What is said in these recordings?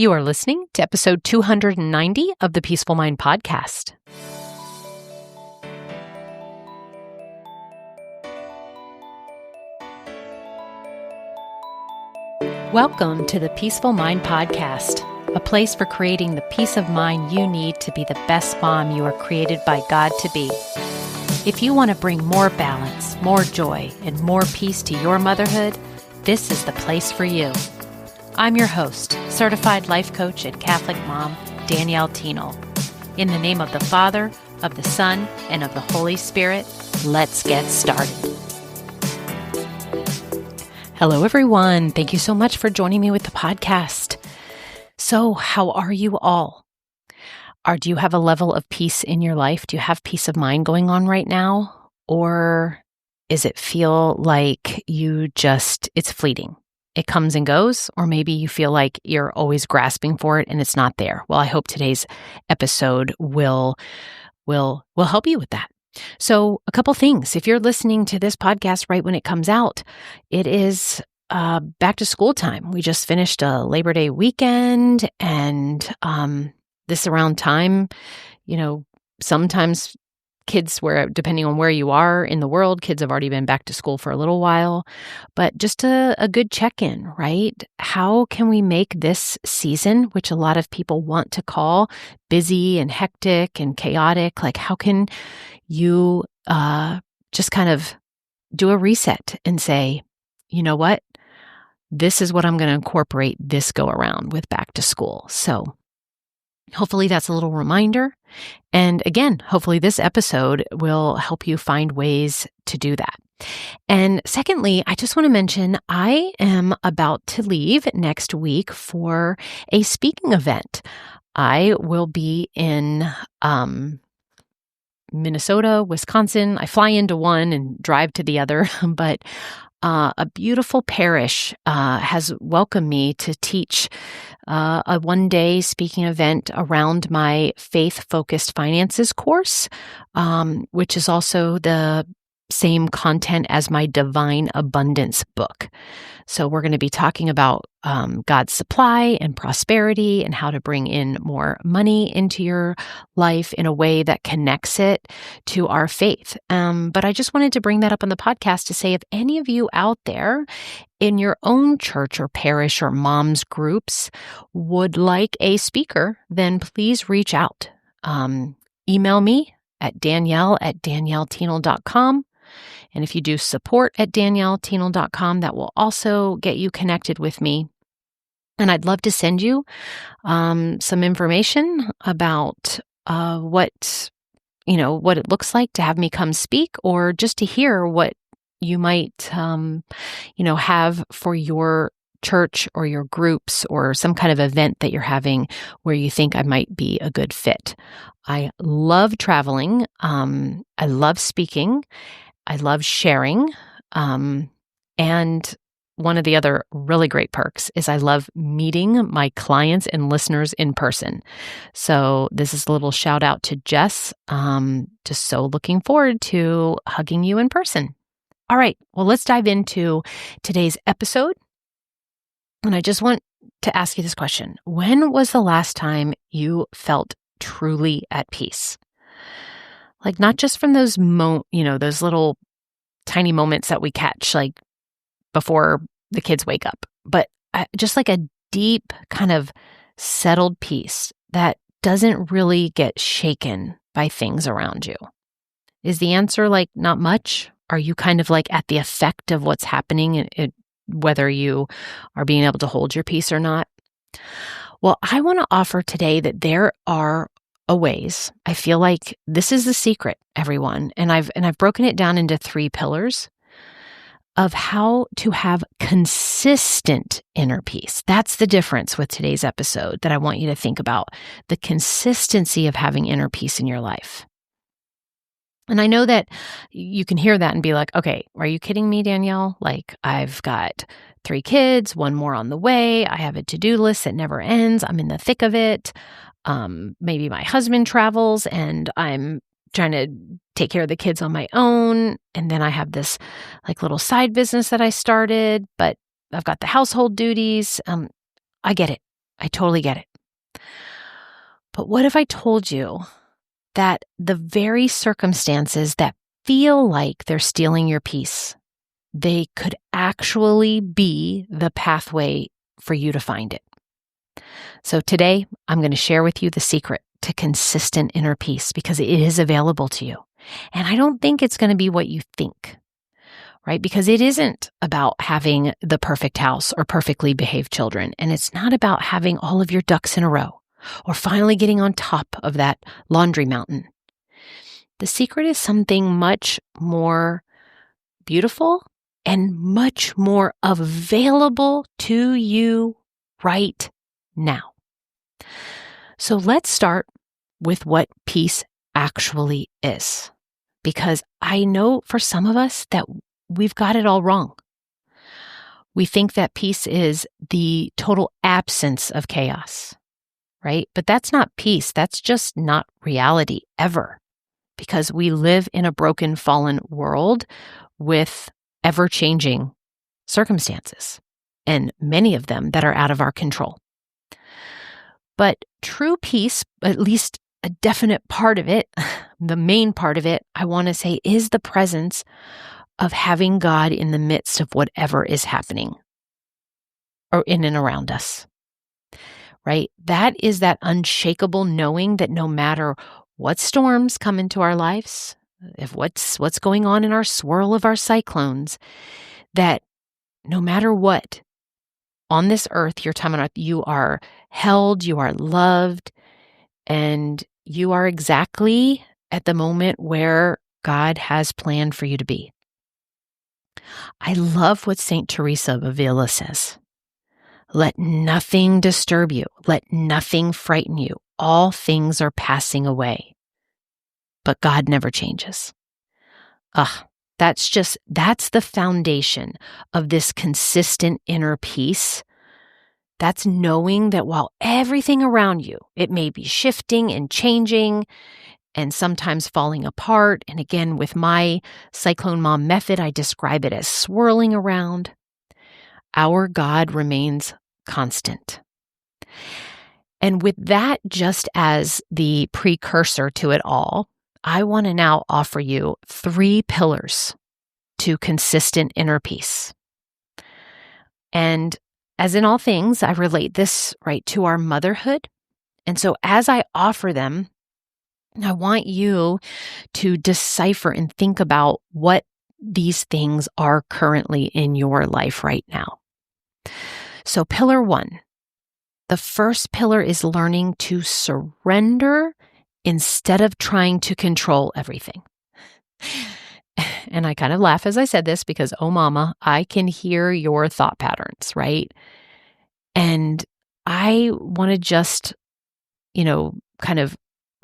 You are listening to episode 290 of the Peaceful Mind Podcast. Welcome to the Peaceful Mind Podcast, a place for creating the peace of mind you need to be the best mom you are created by God to be. If you want to bring more balance, more joy, and more peace to your motherhood, this is the place for you. I'm your host, certified life coach and Catholic mom, Danielle Tienel. In the name of the Father, of the Son, and of the Holy Spirit, let's get started. Hello, everyone. Thank you so much for joining me with the podcast. So, how are you all? Do you have a level of peace in your life? Do you have peace of mind going on right now? Or is it feel like it's fleeting? It comes and goes, or maybe you feel like you're always grasping for it and it's not there. Well, I hope today's episode will help you with that. So a couple things. If you're listening to this podcast right when it comes out, it is back to school time. We just finished a Labor Day weekend, and this around time, sometimes kids, depending on where you are in the world, kids have already been back to school for a little while. But just a good check-in, right? How can we make this season, which a lot of people want to call busy and hectic and chaotic, like how can you just kind of do a reset and say, you know what? This is what I'm going to incorporate this go around with back to school. So hopefully that's a little reminder. And again, hopefully this episode will help you find ways to do that. And secondly, I just want to mention I am about to leave next week for a speaking event. I will be in Minnesota, Wisconsin. I fly into one and drive to the other, but a beautiful parish has welcomed me to teach a one-day speaking event around my faith-focused finances course, which is also the same content as my Divine Abundance book. So we're going to be talking about God's supply and prosperity and how to bring in more money into your life in a way that connects it to our faith. But I just wanted to bring that up on the podcast to say if any of you out there in your own church or parish or moms groups would like a speaker, then please reach out. Email me at danielle@danielletienel.com. And if you do support at danielletienel.com, that will also get you connected with me. And I'd love to send you some information about what it looks like to have me come speak, or just to hear what you might, have for your church or your groups or some kind of event that you're having where you think I might be a good fit. I love traveling. I love speaking. I love sharing. And one of the other really great perks is I love meeting my clients and listeners in person. So this is a little shout out to Jess. Just so looking forward to hugging you in person. All right, well, let's dive into today's episode. And I just want to ask you this question. When was the last time you felt truly at peace? Like not just from those those little tiny moments that we catch like before the kids wake up, but just like a deep kind of settled peace that doesn't really get shaken by things around you. Is the answer like not much? Are you kind of like at the effect of what's happening, whether you are being able to hold your peace or not? Well, I want to offer today that there are ways. I feel like this is the secret, everyone. And I've broken it down into 3 pillars of how to have consistent inner peace. That's the difference with today's episode that I want you to think about, the consistency of having inner peace in your life. And I know that you can hear that and be like, okay, are you kidding me, Danielle? Like I've got 3 kids, 1 more on the way. I have a to-do list that never ends. I'm in the thick of it. Maybe my husband travels and I'm trying to take care of the kids on my own. And then I have this like little side business that I started, but I've got the household duties. I get it. I totally get it. But what if I told you that the very circumstances that feel like they're stealing your peace, they could actually be the pathway for you to find it? So today, I'm going to share with you the secret to consistent inner peace because it is available to you. And I don't think it's going to be what you think, right? Because it isn't about having the perfect house or perfectly behaved children. And it's not about having all of your ducks in a row or finally getting on top of that laundry mountain. The secret is something much more beautiful and much more available to you right now. So let's start with what peace actually is, because I know for some of us that we've got it all wrong. We think that peace is the total absence of chaos, right? But that's not peace. That's just not reality ever, because we live in a broken, fallen world with ever-changing circumstances, and many of them that are out of our control. But true peace, at least a definite part of it, the main part of it, I want to say, is the presence of having God in the midst of whatever is happening or in and around us, right? That is that unshakable knowing that no matter what storms come into our lives, if what's going on in our swirl of our cyclones, that no matter what, on this earth, your time on earth, you are held, you are loved, and you are exactly at the moment where God has planned for you to be. I love what St. Teresa of Avila says. Let nothing disturb you. Let nothing frighten you. All things are passing away. But God never changes. That's the foundation of this consistent inner peace. That's knowing that while everything around you, it may be shifting and changing and sometimes falling apart. And again, with my Cyclone Mom method, I describe it as swirling around. Our God remains constant. And with that just as the precursor to it all, I want to now offer you 3 pillars to consistent inner peace. And as in all things, I relate this right to our motherhood. And so as I offer them, I want you to decipher and think about what these things are currently in your life right now. So pillar 1, the first pillar is learning to surrender instead of trying to control everything. And I kind of laugh as I said this because, oh mama, I can hear your thought patterns, right? And I want to just, kind of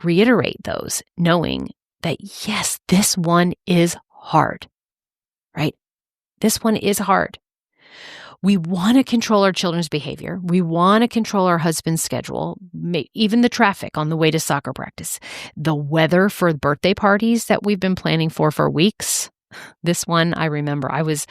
reiterate those, knowing that yes, this one is hard, right? This one is hard. We want to control our children's behavior. We want to control our husband's schedule, even the traffic on the way to soccer practice, the weather for birthday parties that we've been planning for weeks. This one, I remember I was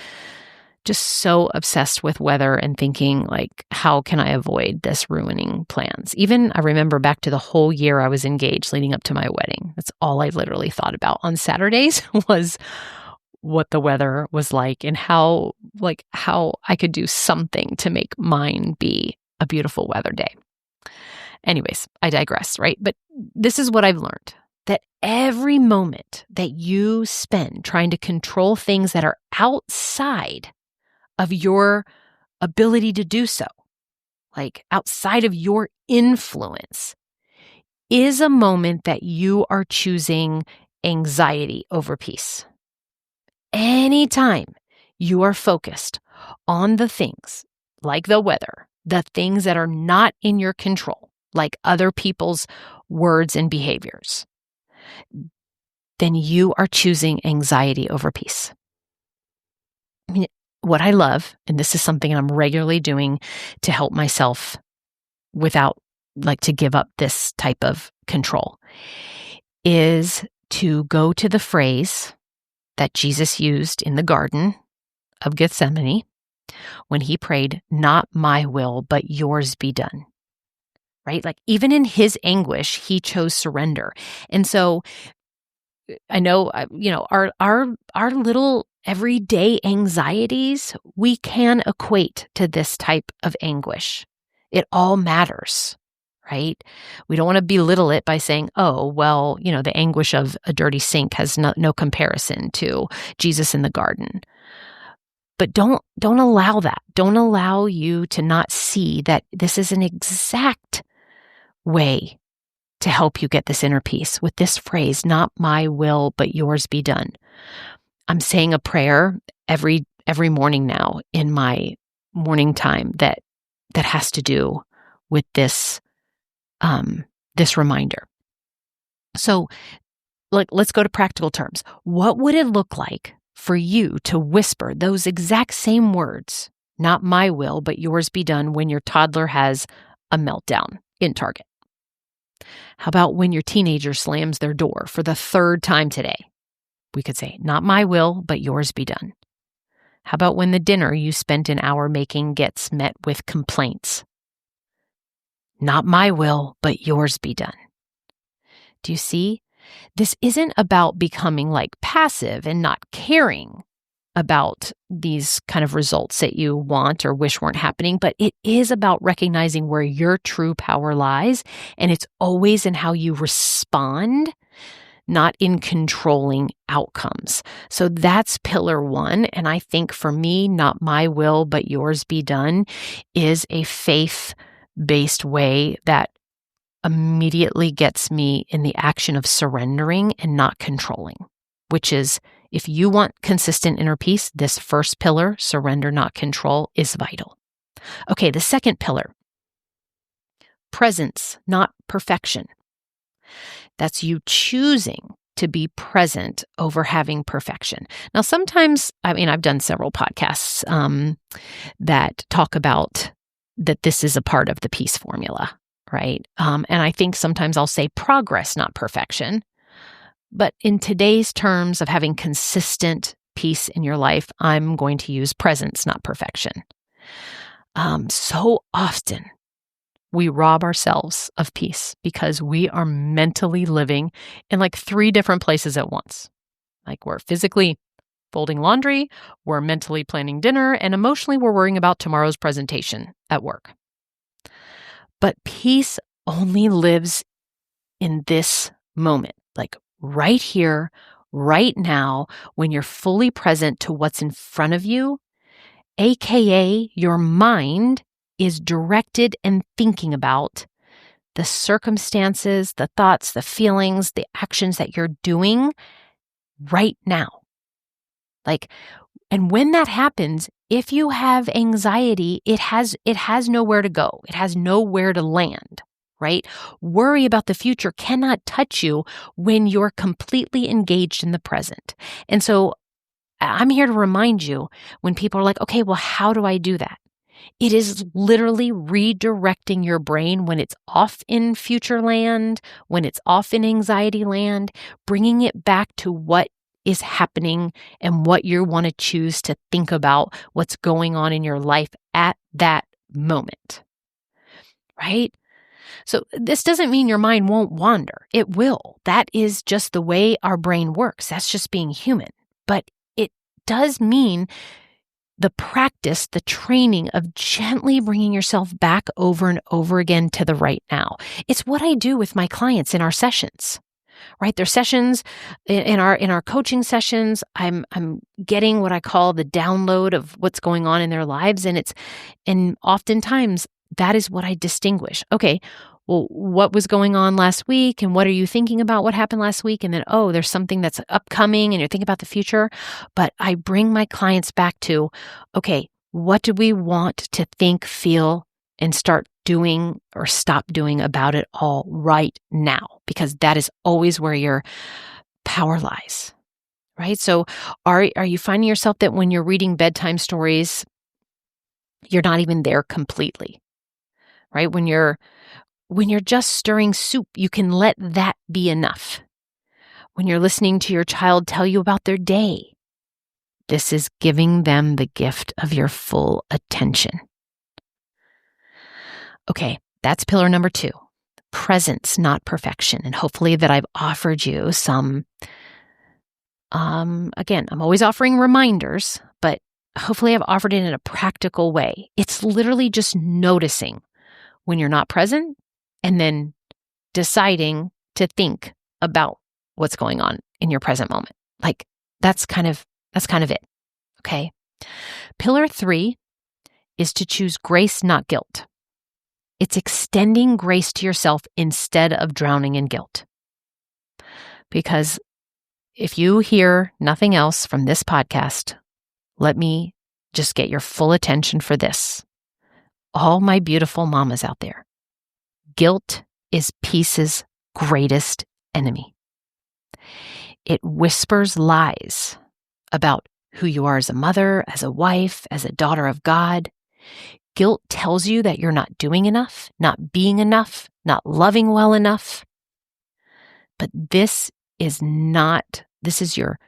just so obsessed with weather and thinking like, how can I avoid this ruining plans? Even I remember back to the whole year I was engaged leading up to my wedding. That's all I literally thought about on Saturdays was what the weather was like and how I could do something to make mine be a beautiful weather day. Anyways, I digress, right? But this is what I've learned, that every moment that you spend trying to control things that are outside of your ability to do so, like outside of your influence, is a moment that you are choosing anxiety over peace. Anytime you are focused on the things like the weather, the things that are not in your control, like other people's words and behaviors, then you are choosing anxiety over peace. I mean, what I love, and this is something I'm regularly doing to help myself without to give up this type of control, is to go to the phrase that Jesus used in the Garden of Gethsemane when he prayed, "Not my will, but yours be done." right? Like even in his anguish, he chose surrender. And so I know, our little everyday anxieties, we can equate to this type of anguish. It all matters, right? We don't want to belittle it by saying, oh, well, the anguish of a dirty sink has no comparison to Jesus in the garden. But don't allow that. Don't allow you to not see that this is an exact way to help you get this inner peace with this phrase, not my will, but yours be done. I'm saying a prayer every morning now in my morning time that has to do with this reminder. So let's go to practical terms. What would it look like for you to whisper those exact same words, not my will, but yours be done, when your toddler has a meltdown in Target? How about when your teenager slams their door for the third time today? We could say, not my will, but yours be done. How about when the dinner you spent an hour making gets met with complaints? Not my will, but yours be done. Do you see? This isn't about becoming passive and not caring about these kind of results that you want or wish weren't happening, but it is about recognizing where your true power lies, and it's always in how you respond, not in controlling outcomes. So that's pillar one, and I think for me, not my will, but yours be done is a faith-based way that immediately gets me in the action of surrendering and not controlling, which is, if you want consistent inner peace, this first pillar, surrender, not control, is vital. Okay, the second pillar, presence, not perfection. That's you choosing to be present over having perfection. Now, sometimes, I've done several podcasts that talk about that this is a part of the peace formula, right? And I think sometimes I'll say progress, not perfection. But in today's terms of having consistent peace in your life, I'm going to use presence, not perfection. So often we rob ourselves of peace because we are mentally living in 3 different places at once. We're physically folding laundry, we're mentally planning dinner, and emotionally we're worrying about tomorrow's presentation at work. But peace only lives in this moment, right here, right now, when you're fully present to what's in front of you, aka your mind is directed and thinking about the circumstances, the thoughts, the feelings, the actions that you're doing right now. And when that happens, if you have anxiety, it has nowhere to go. It has nowhere to land, right? Worry about the future cannot touch you when you're completely engaged in the present. And so I'm here to remind you when people are like, okay, well, how do I do that? It is literally redirecting your brain when it's off in future land, when it's off in anxiety land, bringing it back to what is happening and what you want to choose to think about, what's going on in your life at that moment, right? So this doesn't mean your mind won't wander. It will. That is just the way our brain works. That's just being human. But it does mean the practice, the training of gently bringing yourself back over and over again to the right now. It's what I do with my clients in our sessions, right? Their sessions, in our coaching sessions, I'm getting what I call the download of what's going on in their lives. And oftentimes that is what I distinguish. Okay, well, what was going on last week, and what are you thinking about what happened last week? And then, oh, there's something that's upcoming and you're thinking about the future. But I bring my clients back to, okay, what do we want to think, feel, and start doing or stop doing about it all right now? Because that is always where your power lies, right? So are you finding yourself that when you're reading bedtime stories, you're not even there completely, right? When you're just stirring soup, you can let that be enough. When you're listening to your child tell you about their day, this is giving them the gift of your full attention. Okay, That's pillar number 2, presence, not perfection. And hopefully that I've offered you some, again, I'm always offering reminders, but hopefully I've offered it in a practical way. It's literally just noticing when you're not present and then deciding to think about what's going on in your present moment. Like that's kind of it. Okay. Pillar 3 is to choose grace, not guilt. It's extending grace to yourself instead of drowning in guilt. Because if you hear nothing else from this podcast, let me just get your full attention for this. All my beautiful mamas out there, guilt is peace's greatest enemy. It whispers lies about who you are as a mother, as a wife, as a daughter of God. Guilt tells you that you're not doing enough, not being enough, not loving well enough. But this is your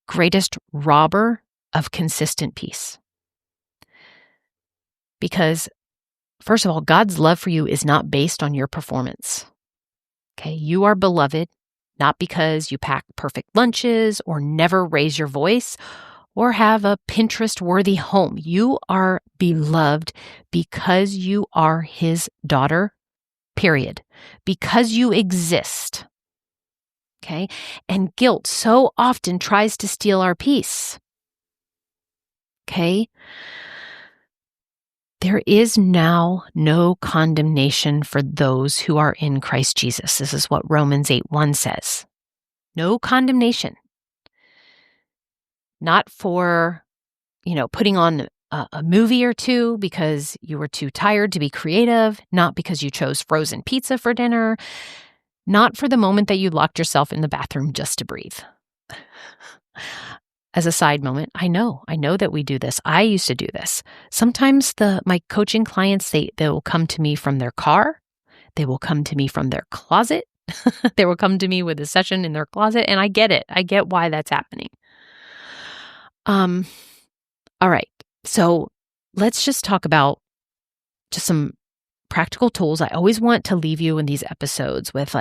greatest robber of consistent peace. Because, first of all, God's love for you is not based on your performance. Okay, you are beloved not because you pack perfect lunches or never raise your voice or have a Pinterest-worthy home. You are beloved because you are His daughter, period. Because you exist. Okay? And guilt so often tries to steal our peace. Okay? There is now no condemnation for those who are in Christ Jesus. This is what Romans 8:1 says. No condemnation. Not for, putting on a movie or two because you were too tired to be creative, not because you chose frozen pizza for dinner, not for the moment that you locked yourself in the bathroom just to breathe. As a side moment, I know that we do this. I used to do this. Sometimes my coaching clients, they will come to me from their car. They will come to me from their closet. They will come to me with a session in their closet, and I get it. I get why that's happening. All right. So let's just talk about just some practical tools. I always want to leave you in these episodes with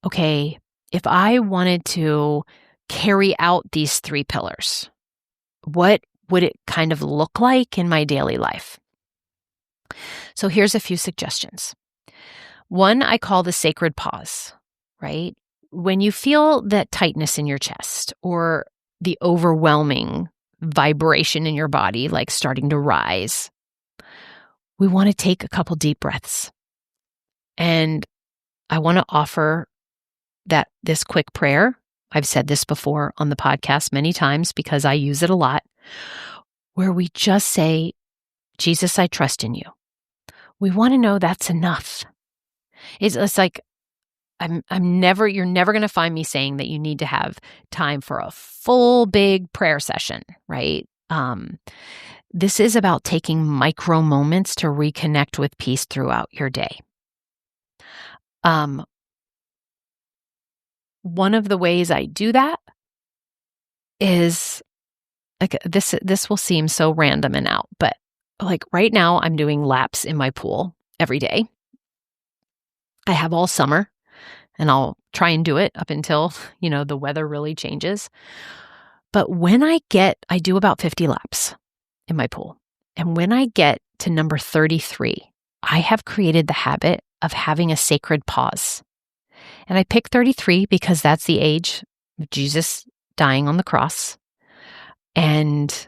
okay, if I wanted to carry out these 3 pillars, what would it kind of look like in my daily life? So here's a few suggestions. 1, I call the sacred pause, right? When you feel that tightness in your chest or the overwhelming vibration in your body, like starting to rise, we want to take a couple deep breaths. And I want to offer this quick prayer. I've said this before on the podcast many times because I use it a lot, where we just say, Jesus, I trust in you. We want to know that's enough. It's like, you're never going to find me saying that you need to have time for a full big prayer session, right? This is about taking micro moments to reconnect with peace throughout your day. One of the ways I do that is this will seem so random and out, but right now I'm doing laps in my pool every day. I have all summer. And I'll try and do it up until, the weather really changes. But when I do about 50 laps in my pool. And when I get to number 33, I have created the habit of having a sacred pause. And I pick 33 because that's the age of Jesus dying on the cross. And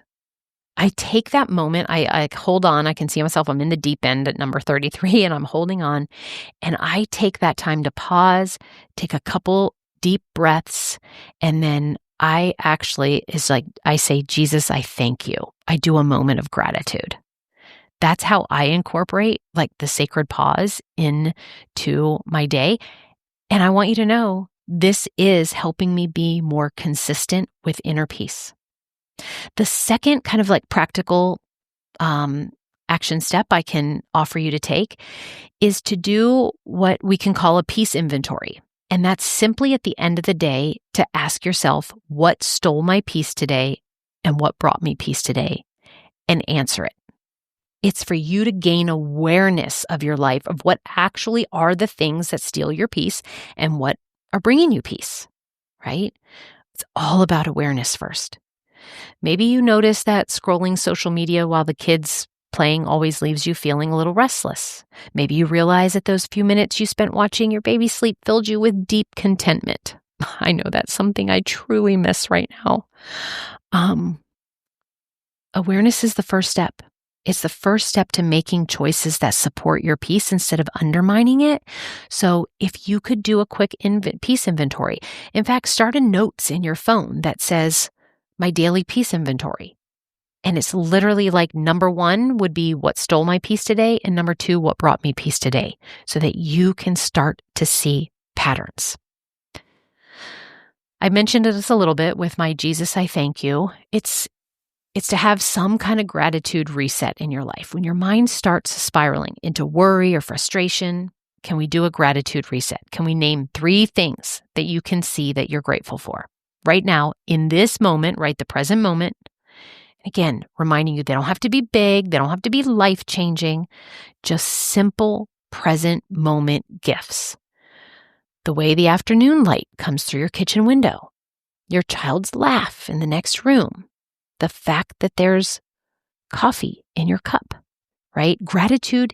I take that moment, I hold on, I can see myself, I'm in the deep end at number 33 and I'm holding on. And I take that time to pause, take a couple deep breaths, and then I say, Jesus, I thank you. I do a moment of gratitude. That's how I incorporate the sacred pause into my day. And I want you to know this is helping me be more consistent with inner peace. The second kind of practical action step I can offer you to take is to do what we can call a peace inventory. And that's simply at the end of the day to ask yourself, what stole my peace today and what brought me peace today, and answer it. It's for you to gain awareness of your life, of what actually are the things that steal your peace and what are bringing you peace, right? It's all about awareness first. Maybe you notice that scrolling social media while the kids playing always leaves you feeling a little restless. Maybe you realize that those few minutes you spent watching your baby sleep filled you with deep contentment. I know that's something I truly miss right now. Awareness is the first step. It's the first step to making choices that support your peace instead of undermining it. So if you could do a quick peace inventory, in fact, start a notes in your phone that says, my daily peace inventory. And it's literally like number 1 would be what stole my peace today, and number 2, what brought me peace today, so that you can start to see patterns. I mentioned this a little bit with my Jesus, I thank you. It's to have some kind of gratitude reset in your life. When your mind starts spiraling into worry or frustration, can we do a gratitude reset? Can we name 3 things that you can see that you're grateful for right now in this moment, right? The present moment. Again, reminding you they don't have to be big. They don't have to be life-changing. Just simple present moment gifts. The way the afternoon light comes through your kitchen window. Your child's laugh in the next room. The fact that there's coffee in your cup, right? Gratitude,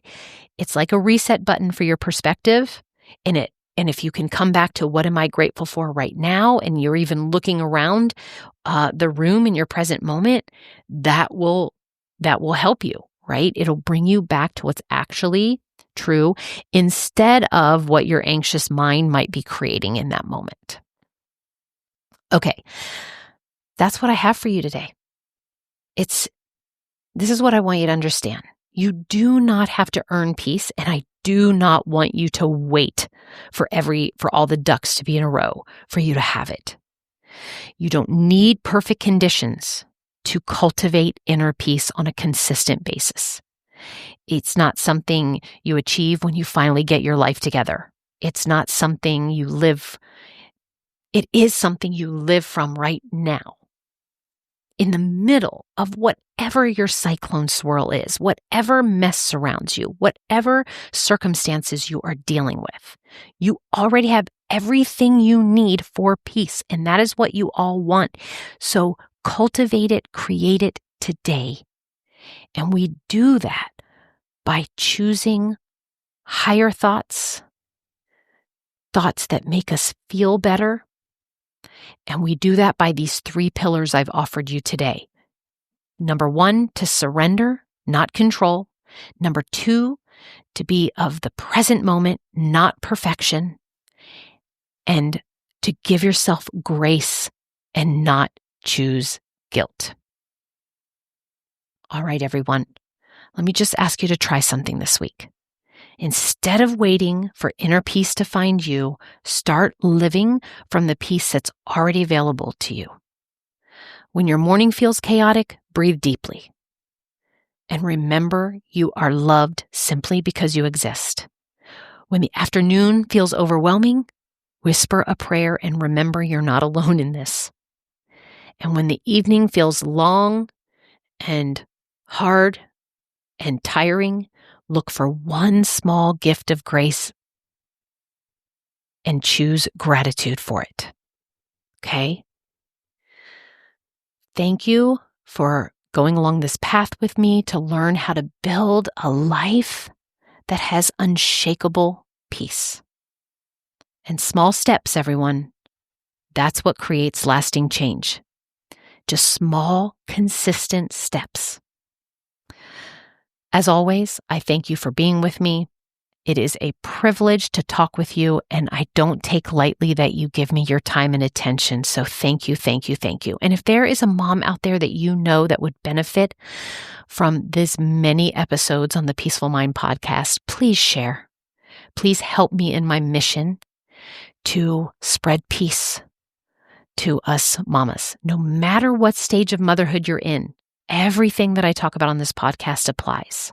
it's like a reset button for your perspective. And if you can come back to what am I grateful for right now, and you're even looking around the room in your present moment, that will help you, right? It'll bring you back to what's actually true instead of what your anxious mind might be creating in that moment. Okay, that's what I have for you today. This is what I want you to understand. You do not have to earn peace, and I do not want you to wait for all the ducks to be in a row for you to have it. You don't need perfect conditions to cultivate inner peace on a consistent basis. It's not something you achieve when you finally get your life together. It's not something you live. It is something you live from right now. In the middle of whatever your cyclone swirl is, whatever mess surrounds you, whatever circumstances you are dealing with, you already have everything you need for peace, and that is what you all want. So cultivate it, create it today. And we do that by choosing higher thoughts that make us feel better. And we do that by these 3 pillars I've offered you today. Number 1, to surrender, not control. Number 2, to be of the present moment, not perfection. And to give yourself grace and not choose guilt. All right, everyone. Let me just ask you to try something this week. Instead of waiting for inner peace to find you, start living from the peace that's already available to you. When your morning feels chaotic, breathe deeply. And remember, you are loved simply because you exist. When the afternoon feels overwhelming, whisper a prayer and remember you're not alone in this. And when the evening feels long and hard and tiring, look for one small gift of grace and choose gratitude for it. Okay? Thank you for going along this path with me to learn how to build a life that has unshakable peace. And small steps, everyone. That's what creates lasting change. Just small, consistent steps. As always, I thank you for being with me. It is a privilege to talk with you, and I don't take lightly that you give me your time and attention. So thank you, thank you, thank you. And if there is a mom out there that you know that would benefit from this many episodes on the Peaceful Mind podcast, please share. Please help me in my mission to spread peace to us mamas. No matter what stage of motherhood you're in, everything that I talk about on this podcast applies,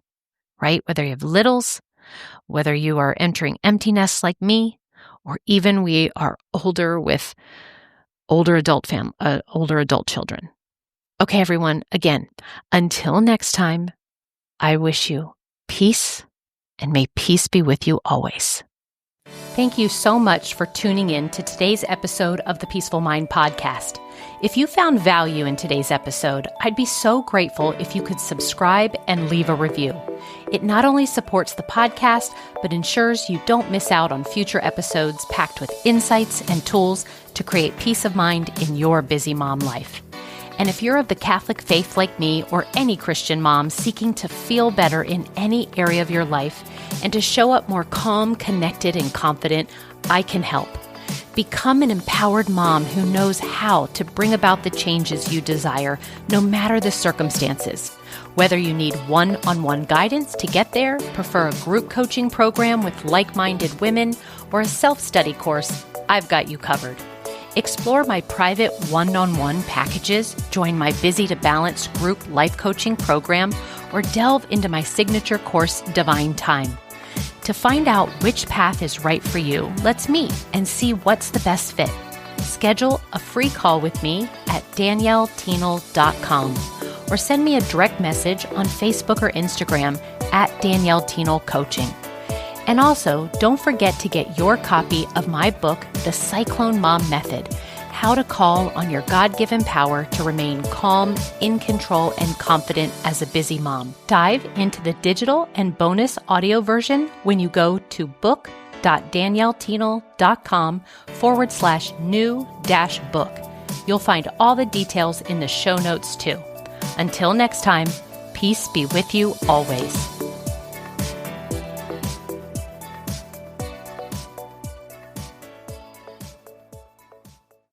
right? Whether you have littles, whether you are entering empty nests like me, or even we are older with older adult children. Okay, everyone, again, until next time, I wish you peace, and may peace be with you always. Thank you so much for tuning in to today's episode of the Peaceful Mind podcast. If you found value in today's episode, I'd be so grateful if you could subscribe and leave a review. It not only supports the podcast, but ensures you don't miss out on future episodes packed with insights and tools to create peace of mind in your busy mom life. And if you're of the Catholic faith like me or any Christian mom seeking to feel better in any area of your life and to show up more calm, connected, and confident, I can help. Become an empowered mom who knows how to bring about the changes you desire, no matter the circumstances. Whether you need one-on-one guidance to get there, prefer a group coaching program with like-minded women, or a self-study course, I've got you covered. Explore my private one-on-one packages, join my Busy to Balance group life coaching program, or delve into my signature course, Divine Time. To find out which path is right for you, let's meet and see what's the best fit. Schedule a free call with me at danielleteenel.com or send me a direct message on Facebook or Instagram at Danielle Teenel Coaching. And also, don't forget to get your copy of my book, The Cyclone Mom Method, How to Call on Your God-Given Power to Remain Calm, in Control, and Confident as a Busy Mom. Dive into the digital and bonus audio version when you go to book.danielleteenel.com/new-book. You'll find all the details in the show notes too. Until next time, peace be with you always.